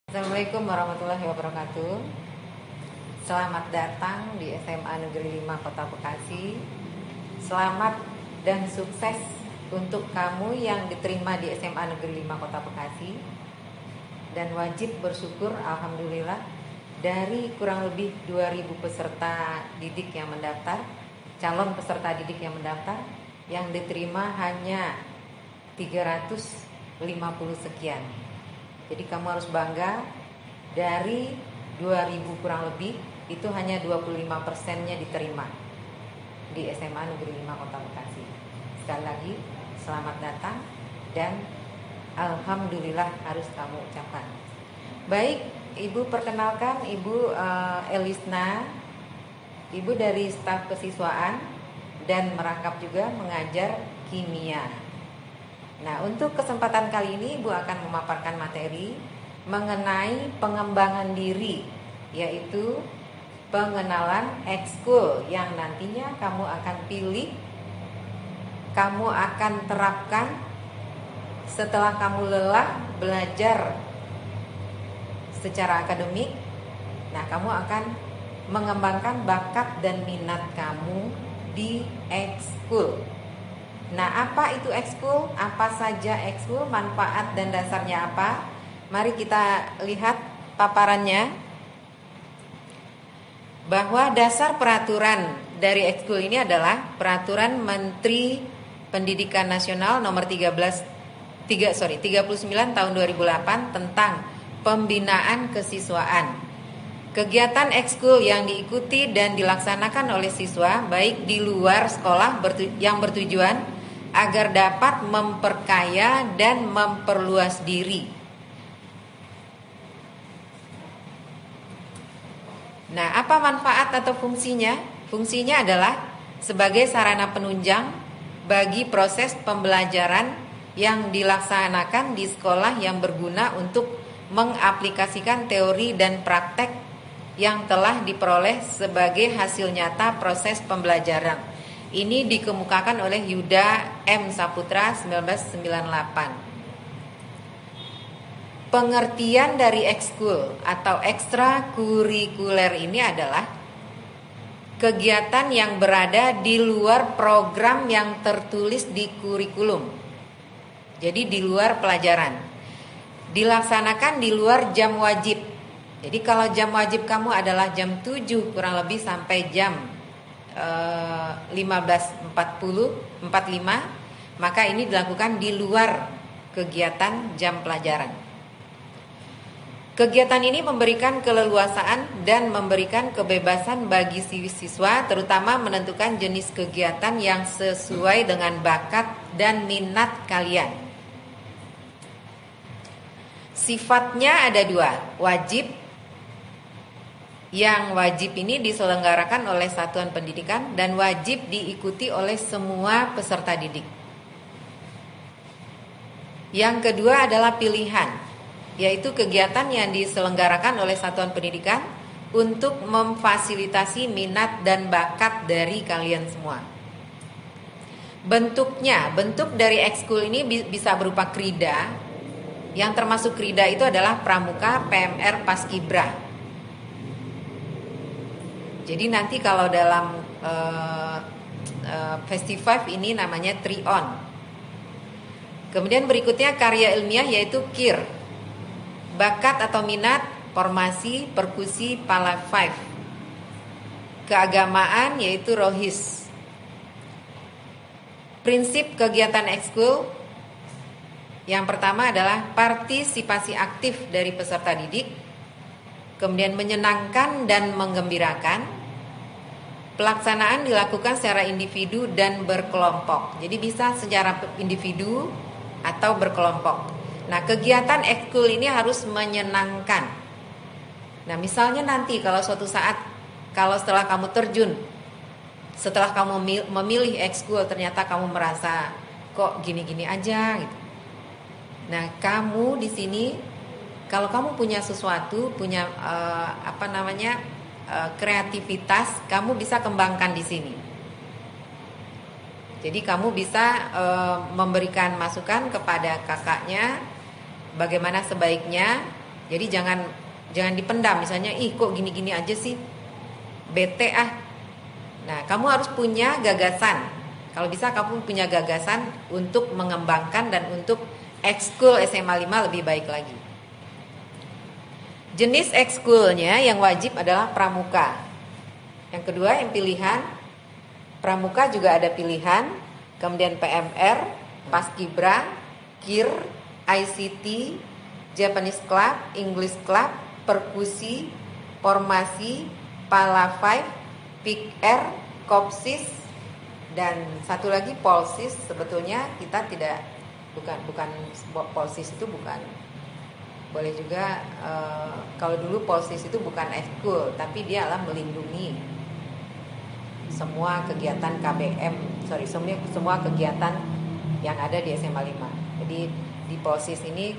Assalamualaikum warahmatullahi wabarakatuh. Selamat datang di SMA Negeri 5 Kota Bekasi. Selamat dan sukses untuk kamu yang diterima di SMA Negeri 5 Kota Bekasi. Dan wajib bersyukur, alhamdulillah, dari kurang lebih 2000 peserta didik yang mendaftar, calon peserta didik yang mendaftar, yang diterima hanya 350 sekian. Jadi kamu harus bangga, dari 2000 kurang lebih itu hanya 25%-nya diterima di SMA Negeri 5 Kota Bekasi. Sekali lagi selamat datang dan alhamdulillah harus kamu ucapkan. Baik, Ibu perkenalkan Ibu Elisna. Ibu dari staf kesiswaan dan merangkap juga mengajar kimia. Nah, untuk kesempatan kali ini Ibu akan memaparkan materi mengenai pengembangan diri, yaitu pengenalan ekskul yang nantinya kamu akan pilih, kamu akan terapkan setelah kamu lelah belajar secara akademik. Nah, kamu akan mengembangkan bakat dan minat kamu di ekskul. Nah, apa itu ekskul? Apa saja ekskul? Manfaat dan dasarnya apa? Mari kita lihat paparannya. Bahwa dasar peraturan dari ekskul ini adalah Peraturan Menteri Pendidikan Nasional nomor 39 tahun 2008 tentang pembinaan kesiswaan. Kegiatan ekskul yang diikuti dan dilaksanakan oleh siswa baik di luar sekolah yang bertujuan agar dapat memperkaya dan memperluas diri. Nah, apa manfaat atau fungsinya? Fungsinya adalah sebagai sarana penunjang bagi proses pembelajaran yang dilaksanakan di sekolah yang berguna untuk mengaplikasikan teori dan praktek yang telah diperoleh sebagai hasil nyata proses pembelajaran. Ini dikemukakan oleh Yuda M. Saputra 1998. Pengertian dari ekskul atau ekstrakurikuler ini adalah kegiatan yang berada di luar program yang tertulis di kurikulum. Jadi di luar pelajaran. Dilaksanakan di luar jam wajib. Jadi kalau jam wajib kamu adalah jam 7 kurang lebih sampai jam 15.45, maka ini dilakukan di luar kegiatan jam pelajaran. Kegiatan ini memberikan keleluasaan dan memberikan kebebasan bagi siswa, terutama menentukan jenis kegiatan yang sesuai dengan bakat dan minat kalian. Sifatnya ada dua, wajib. Yang wajib ini diselenggarakan oleh satuan pendidikan dan wajib diikuti oleh semua peserta didik. Yang kedua adalah pilihan, yaitu kegiatan yang diselenggarakan oleh satuan pendidikan untuk memfasilitasi minat dan bakat dari kalian semua. Bentuk dari ekskul ini bisa berupa krida, yang termasuk krida itu adalah pramuka, PMR, paskibra. Jadi nanti kalau dalam festival ini namanya Trion. Kemudian berikutnya karya ilmiah yaitu KIR. Bakat atau minat, formasi, perkusi, pala 5. Keagamaan yaitu rohis. Prinsip kegiatan ekskul yang pertama adalah partisipasi aktif dari peserta didik. Kemudian menyenangkan dan menggembirakan. Pelaksanaan dilakukan secara individu dan berkelompok. Jadi bisa secara individu atau berkelompok. Nah, kegiatan ekskul ini harus menyenangkan. Nah, misalnya nanti kalau suatu saat, kalau setelah kamu terjun, setelah kamu memilih ekskul ternyata kamu merasa kok gini-gini aja gitu. Nah, kamu di sini kalau kamu punya sesuatu, punya kreativitas, kamu bisa kembangkan di sini. Jadi kamu bisa memberikan masukan kepada kakaknya bagaimana sebaiknya Jadi jangan dipendam, misalnya kok gini-gini aja sih, bete ah. Nah, kamu harus punya gagasan. Kalau bisa kamu punya gagasan untuk mengembangkan dan untuk ekskul SMA 5 lebih baik lagi. Jenis ekskulnya yang wajib adalah pramuka. Yang kedua yang pilihan, pramuka juga ada pilihan, kemudian PMR, Paskibra, KIR, ICT, Japanese Club, English Club, perkusi, formasi, Pala 5, PIKR, Kopsis, dan satu lagi Polsis. Sebetulnya kita tidak bukan Polsis itu bukan. Boleh juga kalau dulu Polsis itu bukan ekskul, tapi dia adalah melindungi semua kegiatan semua kegiatan yang ada di SMA 5. Jadi di Polsis ini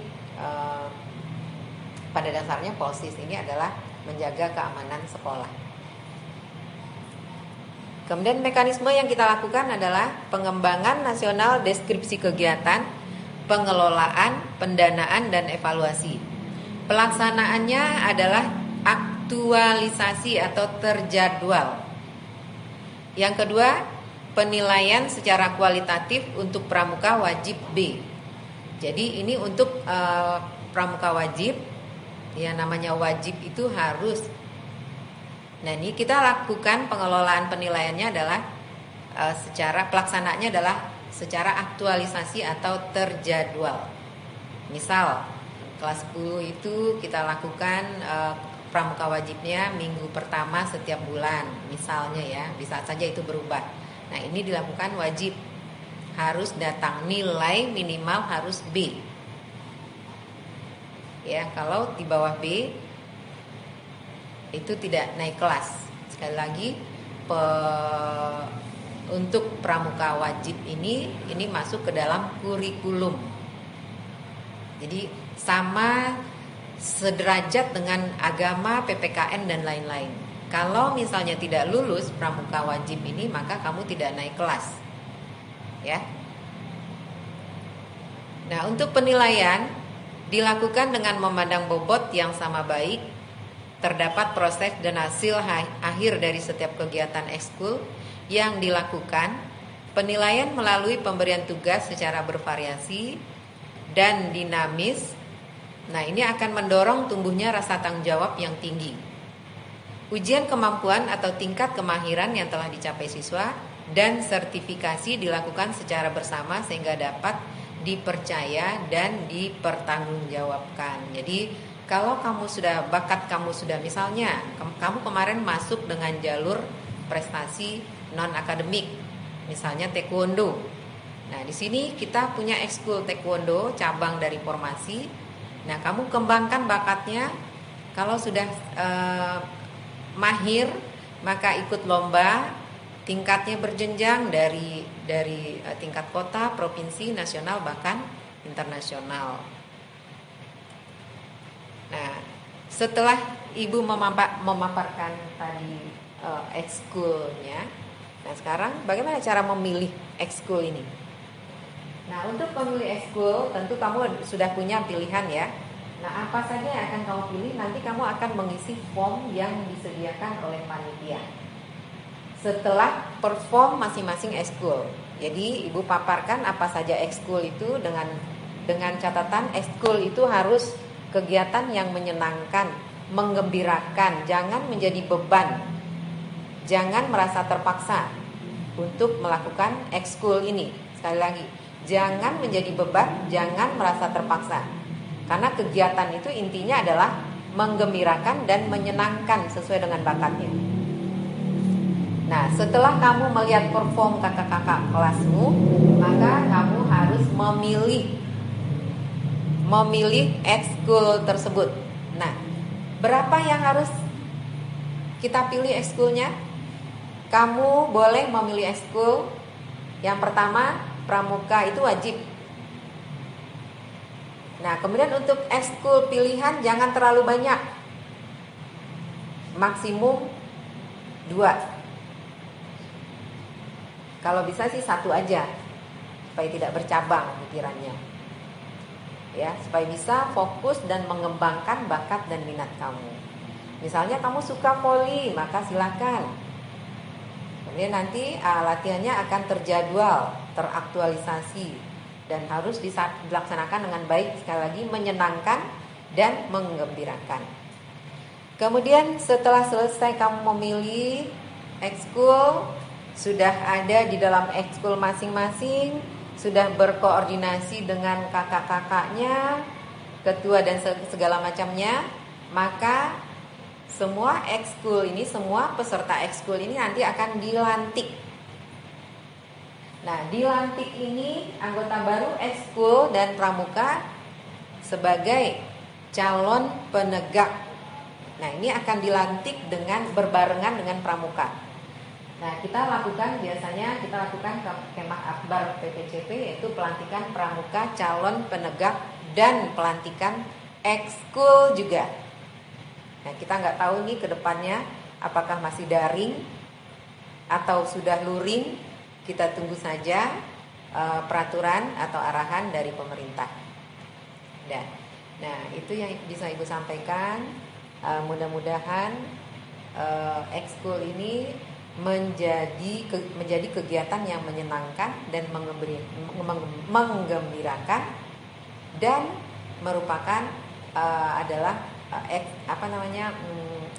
pada dasarnya Polsis ini adalah menjaga keamanan sekolah. Kemudian mekanisme yang kita lakukan adalah pengembangan nasional deskripsi kegiatan, pengelolaan, pendanaan, dan evaluasi. Pelaksanaannya adalah aktualisasi atau terjadwal. Yang kedua, penilaian secara kualitatif untuk pramuka wajib B. Jadi ini untuk pramuka wajib, yang namanya wajib itu harus. Nah, ini kita lakukan pengelolaan penilaiannya adalah pelaksanaannya adalah secara aktualisasi atau terjadwal. Misal kelas 10 itu kita lakukan pramuka wajibnya minggu pertama setiap bulan, misalnya ya, bisa saja itu berubah. Nah, ini dilakukan wajib, harus datang, nilai minimal harus B. Ya, kalau di bawah B itu tidak naik kelas. Sekali lagi, untuk pramuka wajib ini masuk ke dalam kurikulum. Jadi sama sederajat dengan agama, PPKN dan lain-lain. Kalau misalnya tidak lulus pramuka wajib ini, maka kamu tidak naik kelas. Ya. Nah, untuk penilaian dilakukan dengan memandang bobot yang sama baik. Terdapat proses dan hasil akhir dari setiap kegiatan ekskul yang dilakukan. Penilaian melalui pemberian tugas secara bervariasi dan dinamis. Nah, ini akan mendorong tumbuhnya rasa tanggung jawab yang tinggi. Ujian kemampuan atau tingkat kemahiran yang telah dicapai siswa dan sertifikasi dilakukan secara bersama sehingga dapat dipercaya dan dipertanggungjawabkan. Jadi kalau bakat kamu sudah, misalnya kamu kemarin masuk dengan jalur prestasi non akademik, misalnya taekwondo. Nah, di sini kita punya ekskul taekwondo cabang dari formasi. Nah, kamu kembangkan bakatnya. Kalau sudah mahir, maka ikut lomba, tingkatnya berjenjang dari tingkat kota, provinsi, nasional, bahkan internasional. Nah, setelah Ibu memaparkan tadi ekskulnya, nah sekarang bagaimana cara memilih ekskul ini? Nah, untuk memilih ekskul tentu kamu sudah punya pilihan ya. Nah, apa saja yang akan kamu pilih? Nanti kamu akan mengisi form yang disediakan oleh panitia setelah perform masing-masing ekskul. Jadi Ibu paparkan apa saja ekskul itu dengan catatan ekskul itu harus kegiatan yang menyenangkan, menggembirakan, jangan menjadi beban. Jangan merasa terpaksa untuk melakukan ekskul ini. Sekali lagi, jangan menjadi beban, jangan merasa terpaksa. Karena kegiatan itu intinya adalah menggembirakan dan menyenangkan sesuai dengan bakatnya. Nah, setelah kamu melihat perform kakak-kakak kelasmu, maka kamu harus memilih ekskul tersebut. Nah, berapa yang harus kita pilih ekskulnya? Kamu boleh memilih ekskul. Yang pertama, pramuka itu wajib. Nah, kemudian untuk ekskul pilihan jangan terlalu banyak. Maksimum 2. Kalau bisa sih 1 aja, supaya tidak bercabang pikirannya. ya, supaya bisa fokus dan mengembangkan bakat dan minat kamu. Misalnya kamu suka voli, maka silakan. Kemudian nanti latihannya akan terjadwal, teraktualisasi, dan harus dilaksanakan dengan baik, sekali lagi menyenangkan dan menggembirakan. Kemudian setelah selesai kamu memilih ekskul, sudah ada di dalam ekskul masing-masing, sudah berkoordinasi dengan kakak-kakaknya, ketua dan segala macamnya, maka semua ekskul ini, semua peserta ekskul ini nanti akan dilantik. Nah, dilantik ini anggota baru ekskul dan pramuka sebagai calon penegak. Nah, ini akan dilantik dengan berbarengan dengan pramuka. Nah, biasanya kita lakukan kemah akbar PPCP, yaitu pelantikan pramuka, calon penegak, dan pelantikan ekskul juga. Nah, kita nggak tahu nih ke depannya apakah masih daring atau sudah luring. Kita tunggu saja peraturan atau arahan dari pemerintah. Nah, itu yang bisa Ibu sampaikan. Mudah-mudahan ekskul ini menjadi kegiatan yang menyenangkan dan menggembirakan, dan merupakan adalah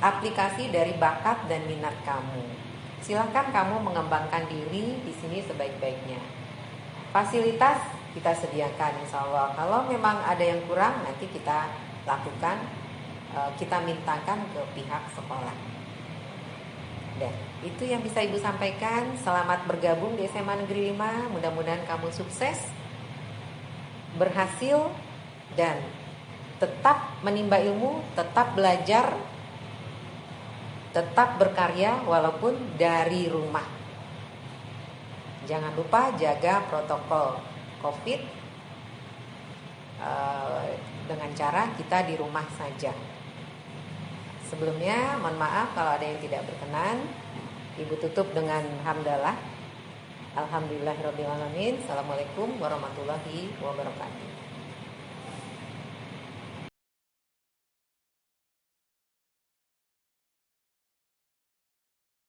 aplikasi dari bakat dan minat kamu. Silakan kamu mengembangkan diri di sini sebaik-baiknya. Fasilitas kita sediakan, insya Allah. Kalau memang ada yang kurang, nanti kita lakukan, kita mintakan ke pihak sekolah. Dan itu yang bisa Ibu sampaikan. Selamat bergabung di SMA Negeri 5. Mudah-mudahan kamu sukses, berhasil, dan tetap menimba ilmu, tetap belajar, tetap berkarya walaupun dari rumah. Jangan lupa jaga protokol COVID dengan cara kita di rumah saja. Sebelumnya mohon maaf kalau ada yang tidak berkenan. Ibu tutup dengan hamdalah. Alhamdulillahirabbil alamin. Assalamualaikum warahmatullahi wabarakatuh.